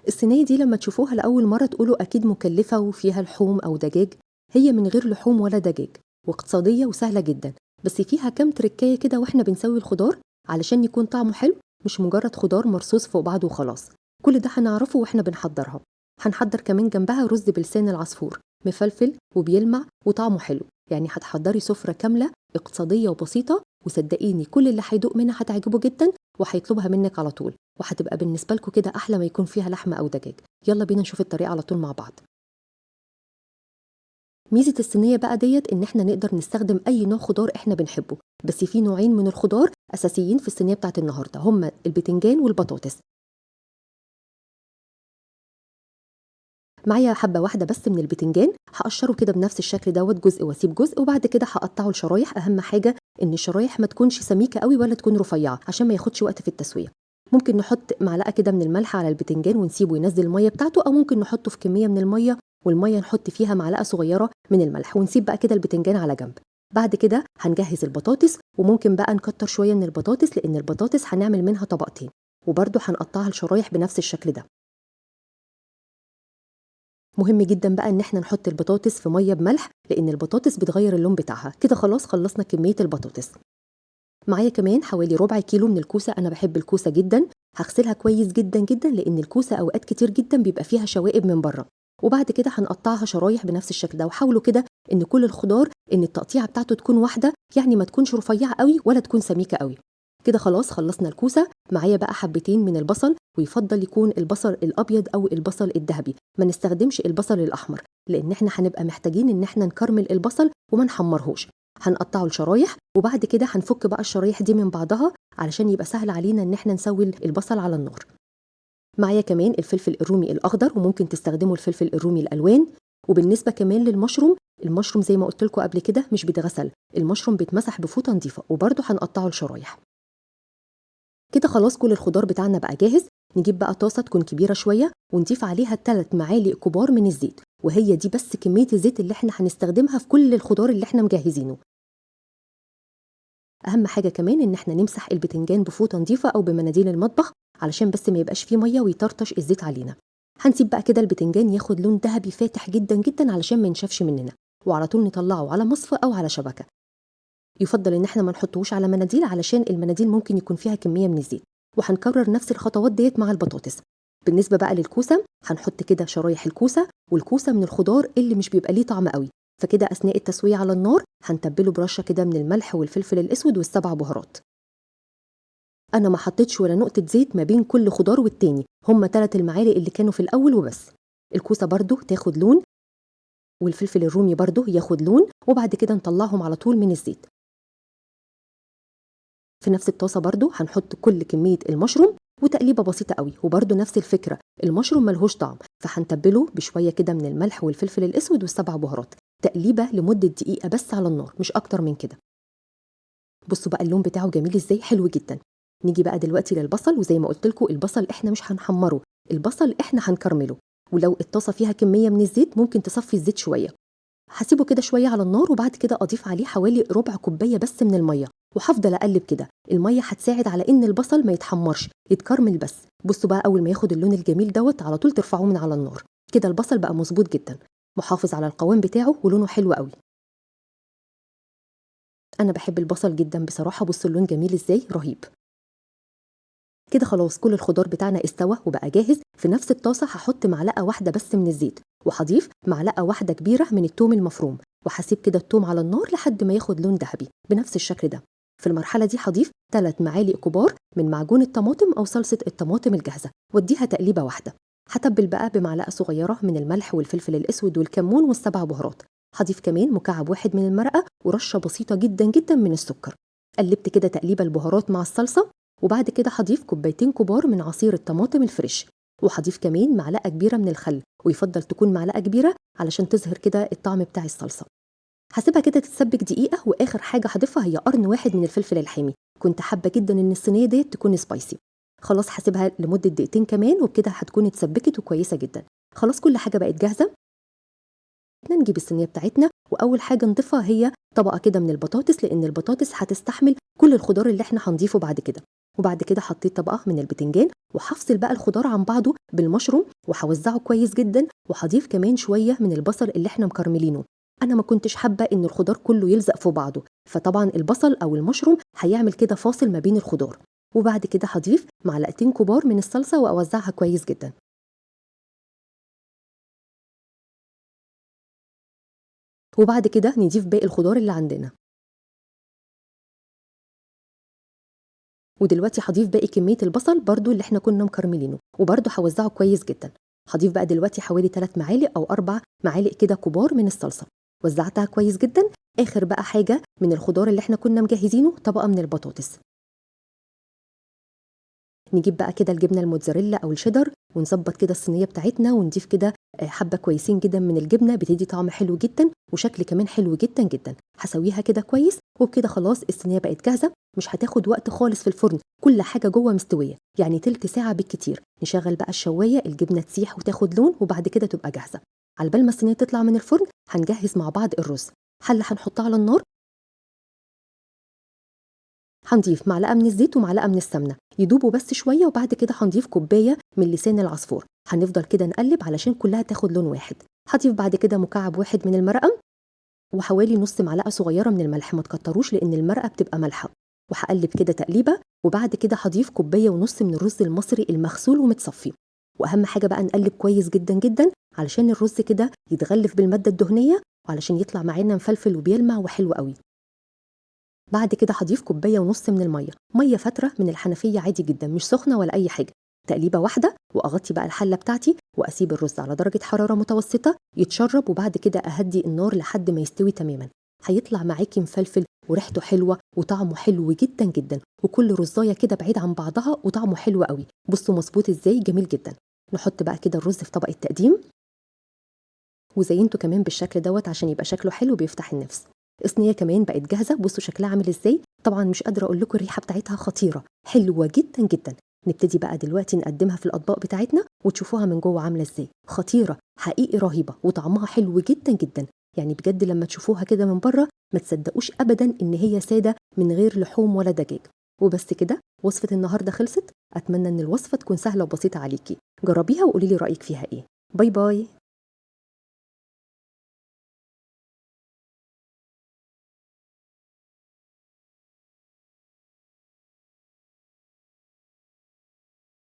الصينية دي لما تشوفوها لأول مرة تقولوا أكيد مكلفة وفيها لحوم أو دجاج. هي من غير لحوم ولا دجاج، واقتصادية وسهلة جدا، بس فيها كام تركاية كده واحنا بنسوي الخضار علشان يكون طعمه حلو، مش مجرد خضار مرصوص فوق بعضه وخلاص. كل ده هنعرفه واحنا بنحضرها. هنحضر كمان جنبها رز بلسان العصفور، مفلفل وبيلمع وطعمه حلو. يعني هتحضري سفرة كاملة اقتصادية وبسيطة، وصدقيني كل اللي هيدوق منها هتعجبه جدا وهيطلبها منك على طول، وهتبقى بالنسبة لكم كده أحلى ما يكون فيها لحمة أو دجاج. يلا بينا نشوف الطريقة على طول مع بعض. ميزة الصينية بقى ديت إن احنا نقدر نستخدم أي نوع خضار احنا بنحبه، بس في نوعين من الخضار أساسيين في الصينية بتاعت النهاردة، هما البتنجان والبطاطس. معايا حبة واحدة بس من البتنجان، هقشره كده بنفس الشكل دوت، جزء واسيب جزء، وبعد كده هقطعه لشرايح. أهم حاجة إن الشرايح ما تكونش سميكة قوي ولا تكون رفيعة عشان ما ياخدش وقت في التسوية. ممكن نحط معلقة كده من الملح على البتنجان ونسيبه ينزل المية بتاعته، أو ممكن نحطه في كمية من المية والمية نحط فيها معلقة صغيرة من الملح، ونسيب بقى كده البتنجان على جنب. بعد كده هنجهز البطاطس، وممكن بقى نكتر شوية من البطاطس لأن البطاطس هنعمل منها طبقتين، وبرده هنقطعها لشرايح بنفس الشكل ده. مهم جدا بقى ان احنا نحط البطاطس في ميه بملح لان البطاطس بتغير اللون بتاعها. كده خلاص خلصنا كميه البطاطس. معايا كمان حوالي ربع كيلو من الكوسه، انا بحب الكوسه جدا. هغسلها كويس جدا جدا لان الكوسه اوقات كتير جدا بيبقى فيها شوائب من بره. وبعد كده هنقطعها شرايح بنفس الشكل ده، وحاولوا كده ان كل الخضار ان التقطيعه بتاعته تكون واحده، يعني ما تكونش رفيعه قوي ولا تكون سميكه قوي. كده خلاص خلصنا الكوسه. معايا بقى حبتين من البصل، ويفضل يكون البصل الابيض او البصل الذهبي، ما نستخدمش البصل الاحمر لان احنا هنبقى محتاجين ان احنا نكرمل البصل وما نحمرهوش. هنقطعه لشرايح، وبعد كده هنفك بقى الشرايح دي من بعضها علشان يبقى سهل علينا ان احنا نسوي البصل على النار. معايا كمان الفلفل الرومي الاخضر، وممكن تستخدموا الفلفل الرومي الالوان. وبالنسبه كمان للمشروم، المشروم زي ما قلت لكم قبل كده مش بيتغسل، المشروم بيتمسح بفوطه نظيفه، وبرده هنقطعه لشرايح. كده خلاص كل الخضار بتاعنا بقى جاهز. نجيب بقى طاسه تكون كبيره شويه ونضيف عليها 3 معالق كبار من الزيت، وهي دي بس كميه الزيت اللي احنا هنستخدمها في كل الخضار اللي احنا مجهزينه. اهم حاجه كمان ان احنا نمسح البتنجان بفوطه نظيفه او بمناديل المطبخ علشان بس ما يبقاش فيه ميه ويطرطش الزيت علينا. هنسيب بقى كده البتنجان ياخد لون ذهبي فاتح جدا جدا علشان ما ينشفش مننا، وعلى طول نطلعه على مصفى او على شبكه. يفضل ان احنا ما نحطوش على مناديل علشان المناديل ممكن يكون فيها كميه من الزيت. وهنكرر نفس الخطوات ديت مع البطاطس. بالنسبه بقى للكوسه، هنحط كده شرايح الكوسه، والكوسه من الخضار اللي مش بيبقى ليه طعم قوي، فكده اثناء التسويه على النار هنتبله برشه كده من الملح والفلفل الاسود والسبع بهارات. انا ما حطيتش ولا نقطه زيت ما بين كل خضار والتاني، هم 3 المعالق اللي كانوا في الاول وبس. الكوسه برضو تاخد لون، والفلفل الرومي برضو ياخد لون، وبعد كده نطلعهم على طول من الزيت. في نفس الطاسه برضو هنحط كل كميه المشروم، وتقليبه بسيطه قوي، وبرضو نفس الفكره، المشروم ملهوش طعم، فهنتبله بشويه كده من الملح والفلفل الاسود والسبع بهارات. تقليبه لمده دقيقه بس على النار، مش اكتر من كده. بصوا بقى اللون بتاعه جميل ازاي، حلو جدا. نيجي بقى دلوقتي للبصل، وزي ما قلت لكم البصل احنا مش هنحمره، البصل احنا هنكرمله. ولو الطاسه فيها كميه من الزيت ممكن تصفي الزيت شويه. هسيبه كده شويه على النار، وبعد كده اضيف عليه حوالي ربع كوبايه بس من الميه، وهفضل اقلب كده. الميه هتساعد على ان البصل ما يتحمرش، يتكرمل بس. بصوا بقى اول ما ياخد اللون الجميل دوت على طول ترفعوه من على النار. كده البصل بقى مظبوط جدا، محافظ على القوام بتاعه ولونه حلو قوي. انا بحب البصل جدا بصراحه. بصوا اللون جميل ازاي، رهيب. كده خلاص كل الخضار بتاعنا استوى وبقى جاهز. في نفس الطاسه هحط معلقه واحده بس من الزيت، وهضيف معلقه واحده كبيره من الثوم المفروم، وهسيب كده الثوم على النار لحد ما ياخد لون ذهبي بنفس الشكل ده. في المرحله دي هضيف 3 معالق كبار من معجون الطماطم او صلصه الطماطم الجاهزه، واديها تقليبه واحده. هتبل بقى بمعلقه صغيره من الملح والفلفل الاسود والكمون والسبع بهارات. هضيف كمان مكعب واحد من المرقه ورشه بسيطه جدا جدا من السكر. قلبت كده تقليبه البهارات مع الصلصه، وبعد كده هضيف كوبايتين كبار من عصير الطماطم الفريش، وهضيف كمان معلقه كبيره من الخل، ويفضل تكون معلقه كبيره علشان تظهر كده الطعم بتاع الصلصه. هسيبها كده تتسبك دقيقه، واخر حاجه هضيفها هي قرن واحد من الفلفل الحامي. كنت حابه جدا ان الصينيه ديت تكون سبايسي. خلاص هسيبها لمده دقيقتين كمان، وبكده هتكون اتسبكت وكويسه جدا. خلاص كل حاجه بقت جاهزه. نجيب الصينيه بتاعتنا، واول حاجه نضيفها هي طبقه كده من البطاطس، لان البطاطس هتستحمل كل الخضار اللي احنا هنضيفه بعد كده. وبعد كده حطيت طبقة من البتنجان، وهفصل بقى الخضار عن بعضه بالمشروم وهوزعه كويس جدا، وهضيف كمان شوية من البصل اللي احنا مكرملينه. انا ما كنتش حابة ان الخضار كله يلزق في بعضه، فطبعا البصل او المشروم هيعمل كده فاصل ما بين الخضار. وبعد كده هضيف معلقتين كبار من الصلصة واوزعها كويس جدا. وبعد كده نضيف باقي الخضار اللي عندنا. ودلوقتي هضيف باقي كمية البصل برضو اللي احنا كنا مكرملينه، وبرضو هوزعه كويس جدا. هضيف بقى دلوقتي حوالي 3 معالق او 4 معالق كده كبار من الصلصة، وزعتها كويس جدا. اخر بقى حاجة من الخضار اللي احنا كنا مجهزينه طبقة من البطاطس. نجيب بقى كده الجبنة الموتزاريلا او الشيدر، ونظبط كده الصينية بتاعتنا، ونضيف كده حبة كويسين جدا من الجبنة، بتدي طعم حلو جدا وشكل كمان حلو جدا جدا. هسويها كده كويس، وبكده خلاص الصينية بقت جاهزة. مش هتاخد وقت خالص في الفرن، كل حاجة جوه مستوية، يعني تلت ساعة بالكتير. نشغل بقى الشواية، الجبنة تسيح وتاخد لون، وبعد كده تبقى جاهزة. على بال ما الصينية تطلع من الفرن هنجهز مع بعض الرز. حلة هنحطها على النار، هنضيف معلقة من الزيت ومعلقة من السمنة يدوبوا بس شوية، وبعد كده هنضيف كوباية من لسان العصفور. هنفضل كده نقلب علشان كلها تاخد لون واحد. هضيف بعد كده مكعب واحد من المرقة، وحوالي نص معلقة صغيرة من الملح، ما تكتروش لأن المرقة بتبقى مالحة. وهقلب كده تقليبة، وبعد كده هضيف كوباية ونص من الرز المصري المغسول ومتصفي. وأهم حاجة بقى نقلب كويس جدا جدا علشان الرز كده يتغلف بالمادة الدهنية، وعلشان يطلع معانا مفلفل وبيلمع وحلو قوي. بعد كده هضيف كوبايه ونص من الميه، ميه فتره من الحنفيه عادي جدا، مش سخنه ولا اي حاجه. تقليبه واحده، واغطي بقى الحله بتاعتي، واسيب الرز على درجه حراره متوسطه يتشرب، وبعد كده اهدي النار لحد ما يستوي تماما. هيطلع معاكي مفلفل وريحته حلوه وطعمه حلو جدا جدا، وكل رزايه كده بعيد عن بعضها وطعمه حلو قوي. بصوا مظبوط ازاي، جميل جدا. نحط بقى كده الرز في طبق التقديم، وزينته كمان بالشكل دوت عشان يبقى شكله حلو بيفتح النفس. الصينيه كمان بقت جاهزه، بصوا شكلها عامل ازاي. طبعا مش قادره اقول لكم الريحه بتاعتها خطيره حلوه جدا جدا. نبتدي بقى دلوقتي نقدمها في الاطباق بتاعتنا، وتشوفوها من جوه عامله ازاي، خطيره حقيقي رهيبه، وطعمها حلو جدا جدا. يعني بجد لما تشوفوها كده من بره ما تصدقوش ابدا ان هي ساده من غير لحوم ولا دجاج. وبس كده وصفه النهارده خلصت. اتمنى ان الوصفه تكون سهله وبسيطه عليكي. جربيها وقولي لي رايك فيها ايه. باي باي.